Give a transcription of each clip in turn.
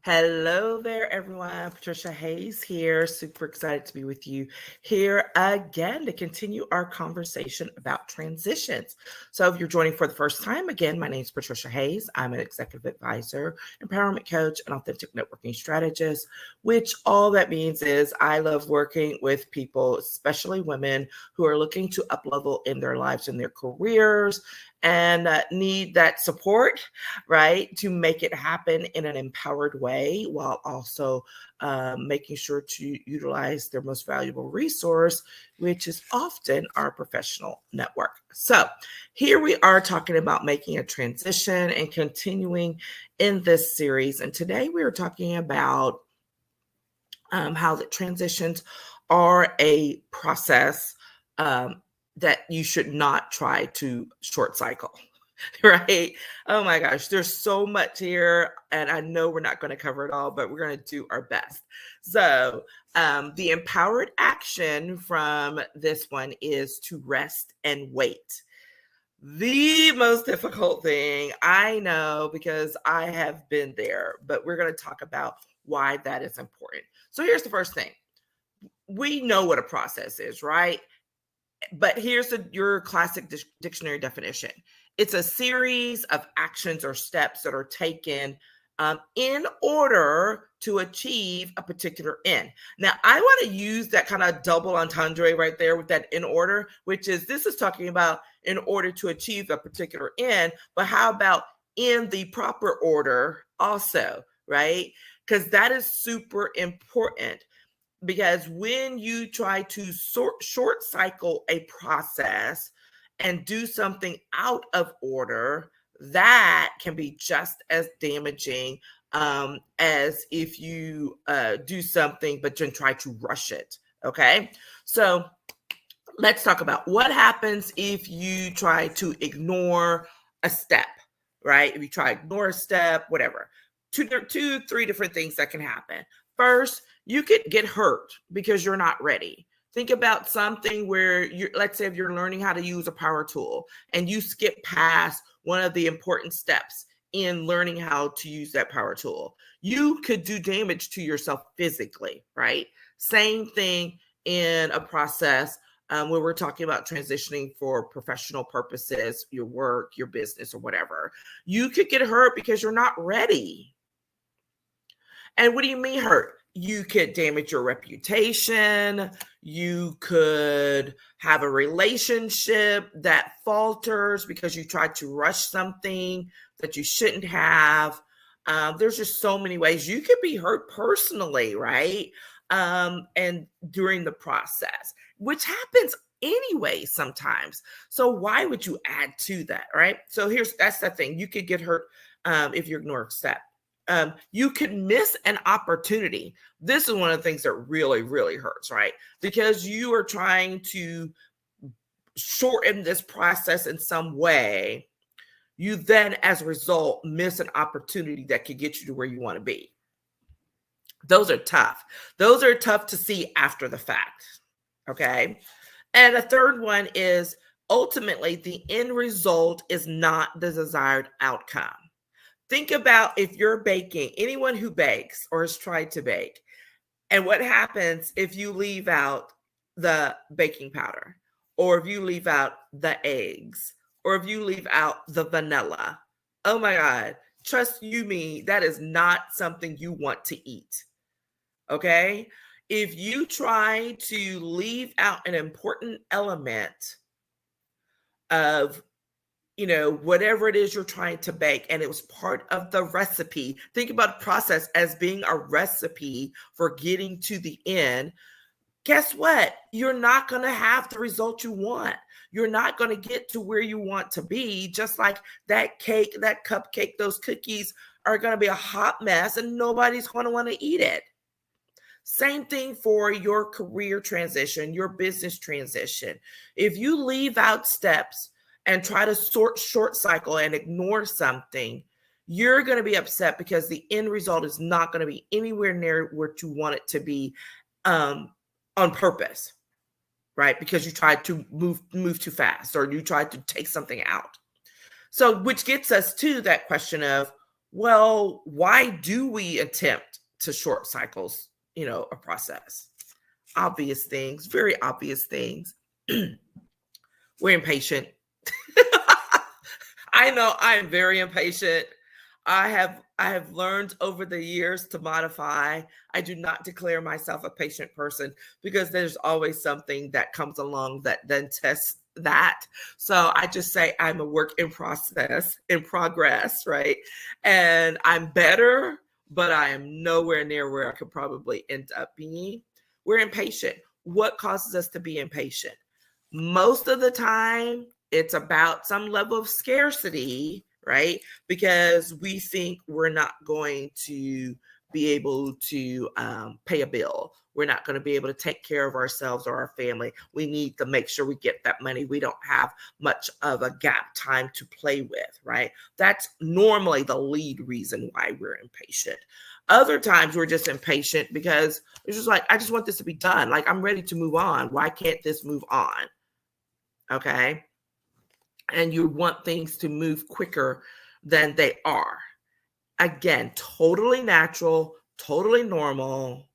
Hello there, everyone. Patricia Hayes here. Super excited to be with you here again to continue our conversation about transitions. So, if you're joining for the first time, again, my name is Patricia Hayes. I'm an executive advisor, empowerment coach, and authentic networking strategist, which all that means is I love working with people, especially women, who are looking to uplevel in their lives and their careers and need that support, right, to make it happen in an empowered way while also making sure to utilize their most valuable resource, which is often our professional network. So, here we are talking about making a transition and continuing in this series. And today we are talking about how the transitions are a process that you should not try to short cycle. Right? Oh my gosh, there's so much here, and I know we're not going to cover it all, but we're going to do our best. So, the empowered action from this one is to rest and wait. The most difficult thing, I know, because I have been there, but we're going to talk about why that is important. So, here's the first thing. We know what a process is, right? But here's your classic dictionary definition. It's a series of actions or steps that are taken in order to achieve a particular end. Now, I want to use that kind of double entendre right there with that in order, which is this is talking about in order to achieve a particular end, but how about in the proper order also, right? Because that is super important. Because when you try to short cycle a process and do something out of order, that can be just as damaging as if you do something but then try to rush it. Okay, so let's talk about what happens if you try to ignore a step, right? If you try to ignore a step, whatever. Three different things that can happen. First, you could get hurt because you're not ready. Think about something where let's say if you're learning how to use a power tool and you skip past one of the important steps in learning how to use that power tool, you could do damage to yourself physically, right? Same thing in a process where we're talking about transitioning for professional purposes, your work, your business, or whatever. You could get hurt because you're not ready. And what do you mean hurt? You could damage your reputation. You could have a relationship that falters because you tried to rush something that you shouldn't have. There's just so many ways you could be hurt personally, right? And during the process, which happens anyway sometimes. So why would you add to that, right? So that's the thing. You could get hurt if you ignore a step. You could miss an opportunity. This is one of the things that really, really hurts, right? Because you are trying to shorten this process in some way. You then, as a result, miss an opportunity that could get you to where you want to be. Those are tough. Those are tough to see after the fact. Okay. And a third one is ultimately the end result is not the desired outcome. Think about if you're baking, anyone who bakes or has tried to bake, and what happens if you leave out the baking powder, or if you leave out the eggs, or if you leave out the vanilla. Oh my God, trust you me, that is not something you want to eat. Okay? If you try to leave out an important element of whatever it is you're trying to bake, and it was part of the recipe. Think about the process as being a recipe for getting to the end. Guess what? You're not going to have the result you want. You're not going to get to where you want to be. Just like that cake, that cupcake, those cookies are going to be a hot mess and nobody's going to want to eat it. Same thing for your career transition, your business transition. If you leave out steps and try to short cycle and ignore something, you're going to be upset because the end result is not going to be anywhere near what you want it to be on purpose, right? Because you tried to move too fast or you tried to take something out. So, which gets us to that question of Well, why do we attempt to short cycles, a process? Obvious things, very obvious things. We're impatient. I know I am very impatient. I have learned over the years to modify. I do not declare myself a patient person because there's always something that comes along that then tests that. So I just say I'm a work in progress, right? And I'm better, but I am nowhere near where I could probably end up being. We're impatient. What causes us to be impatient? Most of the time, it's about some level of scarcity, right? Because we think we're not going to be able to pay a bill. We're not going to be able to take care of ourselves or our family. We need to make sure we get that money. We don't have much of a gap time to play with, right? That's normally the lead reason why we're impatient. Other times we're just impatient because it's just like, I just want this to be done. Like, I'm ready to move on. Why can't this move on? Okay. And you want things to move quicker than they are. Again, totally natural, totally normal,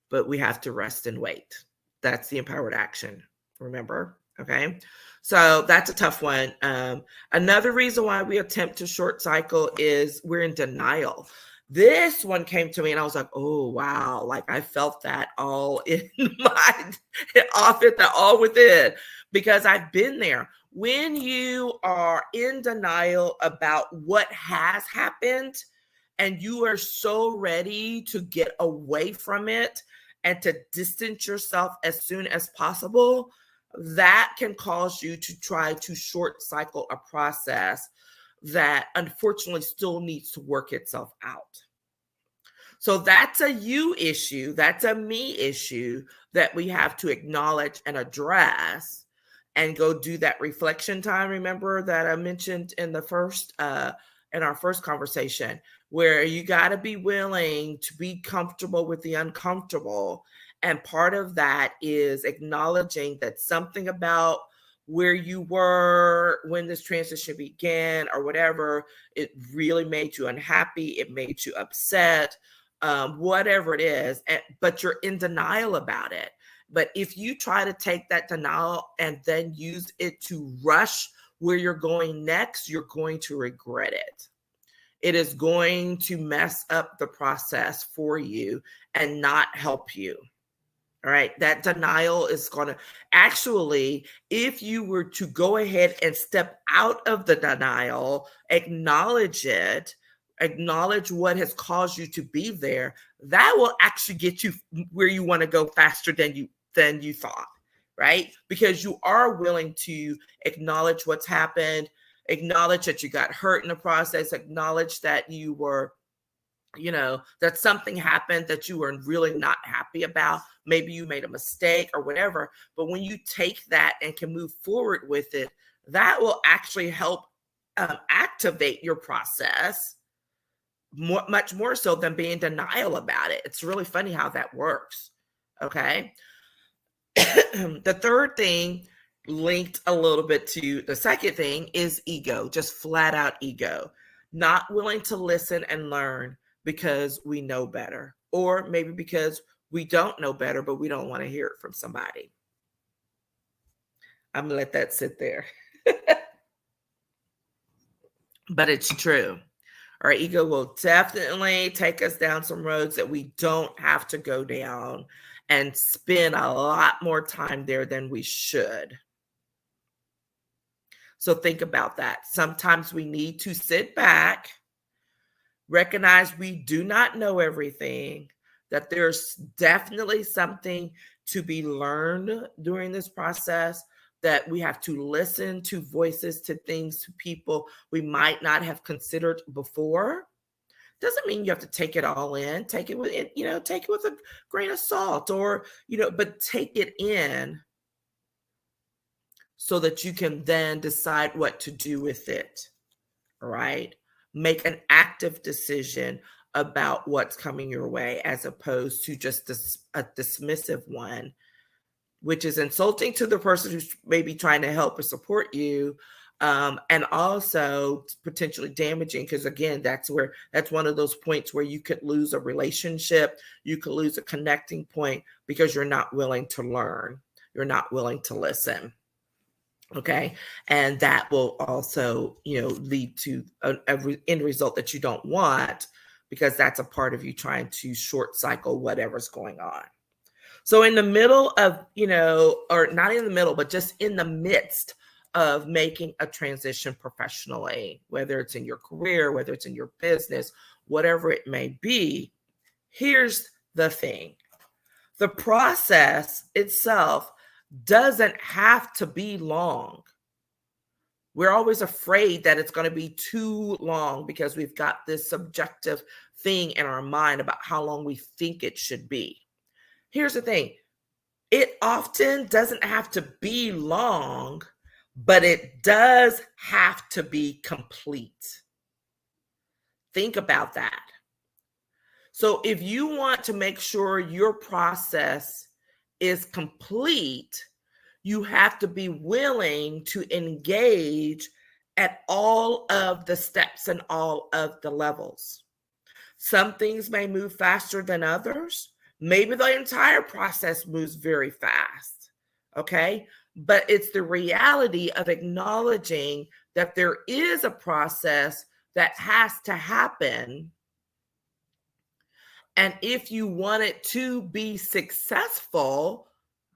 but we have to rest and wait. That's the empowered action. Remember? Okay. So that's a tough one. Another reason why we attempt to short cycle is we're in denial. This one came to me and I was like, oh, wow. Like I felt that all in my office, all within, because I've been there. When you are in denial about what has happened and you are so ready to get away from it and to distance yourself as soon as possible, that can cause you to try to short cycle a process that unfortunately still needs to work itself out. So that's a you issue. That's a me issue that we have to acknowledge and address and go do that reflection time. Remember that I mentioned in the in our first conversation, where you got to be willing to be comfortable with the uncomfortable. And part of that is acknowledging that something about where you were when this transition began or whatever, it really made you unhappy. It made you upset, whatever it is, but you're in denial about it. But if you try to take that denial and then use it to rush where you're going next, you're going to regret it. It is going to mess up the process for you and not help you. All right. That denial is going to actually, if you were to go ahead and step out of the denial, acknowledge it, acknowledge what has caused you to be there, that will actually get you where you want to go faster than you thought, right? Because you are willing to acknowledge what's happened, acknowledge that you got hurt in the process, acknowledge that you were, that something happened that you were really not happy about. Maybe you made a mistake or whatever. But when you take that and can move forward with it, that will actually help activate your process much more so than being in denial about it. It's really funny how that works. Okay. The third thing, linked a little bit to the second thing, is ego, just flat out ego, not willing to listen and learn because we know better, or maybe because we don't know better, but we don't want to hear it from somebody. I'm gonna let that sit there. But it's true. Our ego will definitely take us down some roads that we don't have to go down and spend a lot more time there than we should. So think about that. Sometimes we need to sit back, recognize we do not know everything, that there's definitely something to be learned during this process, that we have to listen to voices, to things, to people we might not have considered before. Doesn't mean you have to take it all in. Take it with it, take it with a grain of salt, or, but take it in so that you can then decide what to do with it. All right. Make an active decision about what's coming your way, as opposed to just a dismissive one, which is insulting to the person who's maybe trying to help or support you, And also potentially damaging, because again, that's one of those points where you could lose a relationship, you could lose a connecting point because you're not willing to learn, you're not willing to listen. Okay. And that will also, lead to an end result that you don't want, because that's a part of you trying to short cycle whatever's going on. So in the middle of, or not in the middle, but just in the midst of making a transition professionally, whether it's in your career, whether it's in your business, whatever it may be, here's the thing. The process itself doesn't have to be long. We're always afraid that it's going to be too long because we've got this subjective thing in our mind about how long we think it should be. Here's the thing. It often doesn't have to be long, but it does have to be complete. Think about that. So if you want to make sure your process is complete, you have to be willing to engage at all of the steps and all of the levels. Some things may move faster than others. Maybe the entire process moves very fast, okay? But it's the reality of acknowledging that there is a process that has to happen. And if you want it to be successful,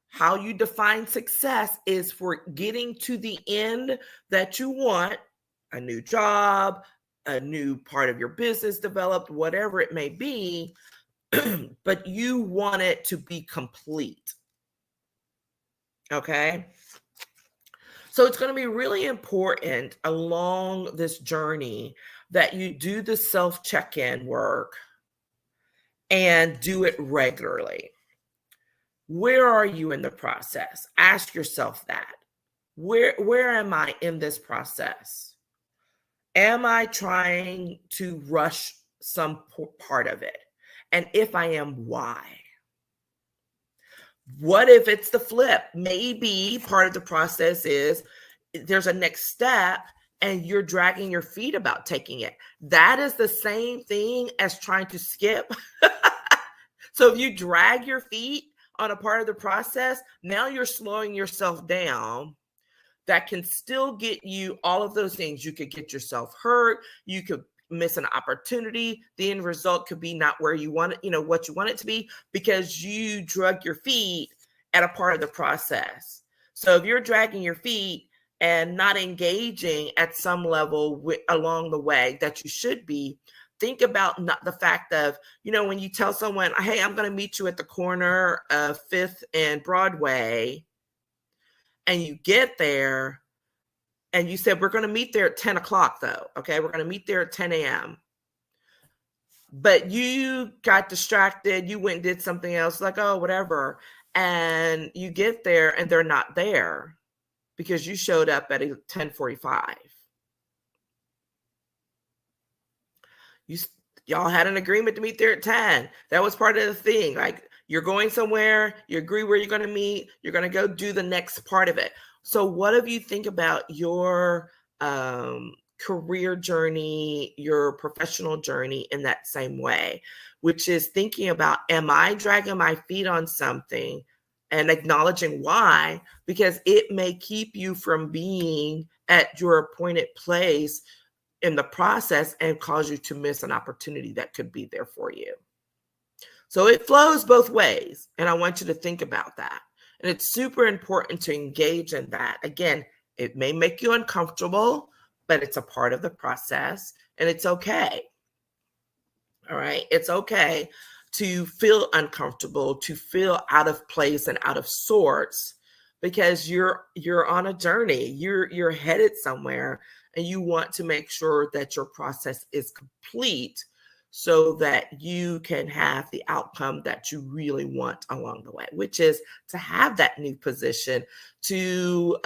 how you define success is for getting to the end that you want, a new job, a new part of your business developed, whatever it may be, but you want it to be complete. Okay? So it's going to be really important along this journey that you do the self-check-in work and do it regularly. Where are you in the process? Ask yourself that. Where am I in this process? Am I trying to rush some part of it? And if I am, why? What if it's the flip? Maybe part of the process is there's a next step and you're dragging your feet about taking it. That is the same thing as trying to skip. So if you drag your feet on a part of the process, now you're slowing yourself down. That can still get you all of those things. You could get yourself hurt. You could miss an opportunity. The end result could be not where you want it, what you want it to be, because you drug your feet at a part of the process. So if you're dragging your feet and not engaging at some level along the way that you should be, think about not the fact of, when you tell someone, hey, I'm going to meet you at the corner of 5th and Broadway, and you get there and you said, we're going to meet there at 10 o'clock though. Okay. We're going to meet there at 10 a.m. But you got distracted. You went and did something else, like, oh, whatever. And you get there and they're not there because you showed up at 10:45. Y'all had an agreement to meet there at 10. That was part of the thing. Like, you're going somewhere, you agree where you're going to meet, you're going to go do the next part of it. So what if you think about your career journey, your professional journey in that same way, which is thinking about, am I dragging my feet on something, and acknowledging why, because it may keep you from being at your appointed place in the process and cause you to miss an opportunity that could be there for you. So it flows both ways. And I want you to think about that. And it's super important to engage in that. Again, it may make you uncomfortable, but it's a part of the process and it's okay. All right. It's okay to feel uncomfortable, to feel out of place and out of sorts, because you're on a journey, you're headed somewhere, and you want to make sure that your process is complete so that you can have the outcome that you really want along the way, which is to have that new position, to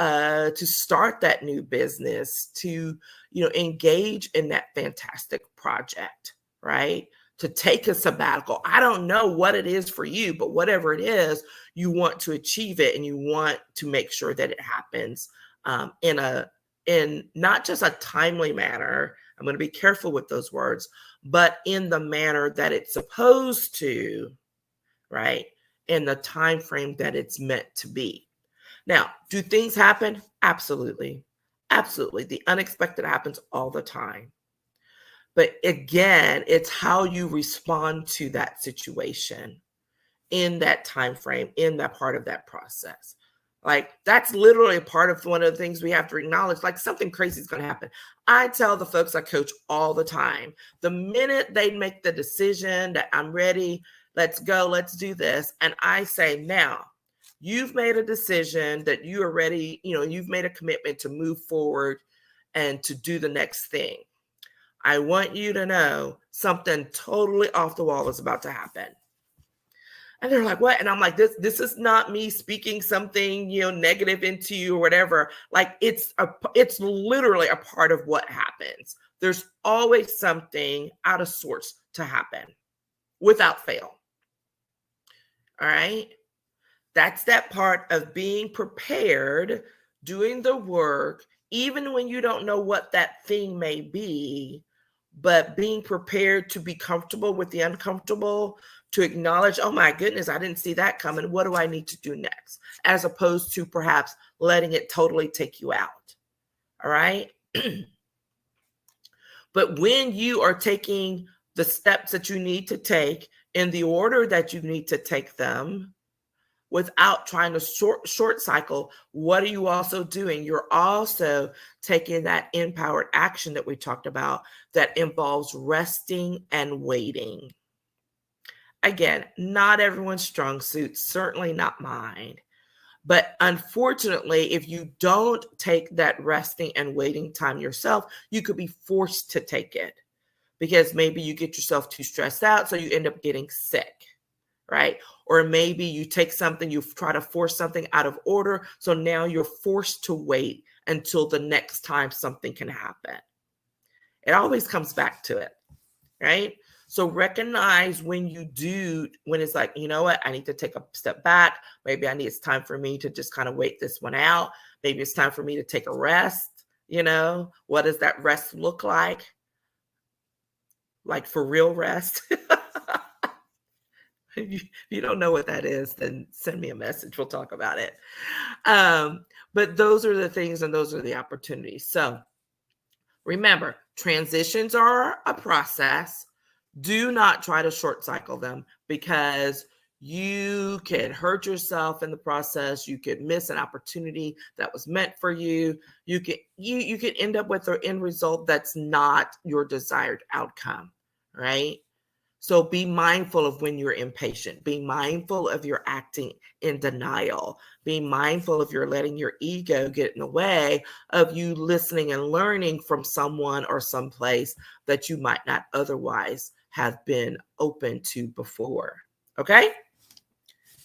start that new business, to engage in that fantastic project, right? To take a sabbatical. I don't know what it is for you, but whatever it is, you want to achieve it and you want to make sure that it happens in a in not just a timely manner. I'm going to be careful with those words, but in the manner that it's supposed to, right? In the time frame that it's meant to be. Now, do things happen? Absolutely. Absolutely. The unexpected happens all the time. But again, it's how you respond to that situation in that time frame, in that part of that process. Like, that's literally a part of one of the things we have to acknowledge. Like, something crazy is going to happen. I tell the folks I coach all the time, the minute they make the decision that I'm ready, let's go, let's do this. And I say, now, you've made a decision that you are ready, you've made a commitment to move forward and to do the next thing. I want you to know something totally off the wall is about to happen. And they're like, what? And I'm like, this is not me speaking something, negative into you or whatever. Like, it's literally a part of what happens. There's always something out of sorts to happen without fail. All right. That's that part of being prepared, doing the work, even when you don't know what that thing may be, but being prepared to be comfortable with the uncomfortable, to acknowledge, oh my goodness, I didn't see that coming. What do I need to do next? As opposed to perhaps letting it totally take you out. All right. But when you are taking the steps that you need to take in the order that you need to take them, without trying to short cycle, what are you also doing? You're also taking that empowered action that we talked about that involves resting and waiting. Again, not everyone's strong suit, certainly not mine. But unfortunately, if you don't take that resting and waiting time yourself, you could be forced to take it because maybe you get yourself too stressed out, so you end up getting sick. Right? Or maybe you take something, you try to force something out of order. So now you're forced to wait until the next time something can happen. It always comes back to it, right? So recognize when it's like, you know what, I need to take a step back. Maybe it's time for me to just kind of wait this one out. Maybe it's time for me to take a rest. What does that rest look like? Like for real rest? If you don't know what that is, then send me a message. We'll talk about it. But those are the things and those are the opportunities. So remember, transitions are a process. Do not try to short cycle them because you can hurt yourself in the process. You could miss an opportunity that was meant for you. You could end up with an end result that's not your desired outcome, right? So be mindful of when you're impatient. Be mindful of your acting in denial. Be mindful of your letting your ego get in the way of you listening and learning from someone or someplace that you might not otherwise have been open to before. Okay?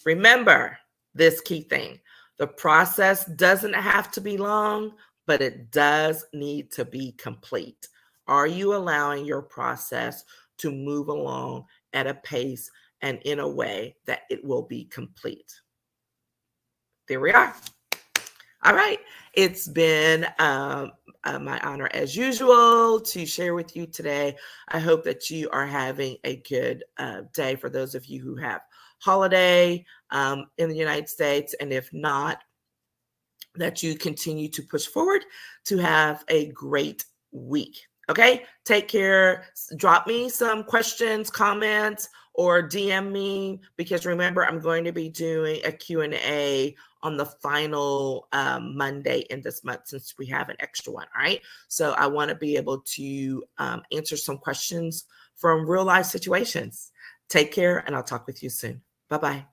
Remember this key thing. The process doesn't have to be long, but it does need to be complete. Are you allowing your process to move along at a pace and in a way that it will be complete? There we are. All right. It's been my honor, as usual, to share with you today. I hope that you are having a good day for those of you who have holiday in the United States. And if not, that you continue to push forward to have a great week. Okay, take care. Drop me some questions, comments, or DM me, because remember, I'm going to be doing a Q&A on the final Monday in this month, since we have an extra one. All right, so I want to be able to answer some questions from real life situations. Take care, and I'll talk with you soon. Bye-bye.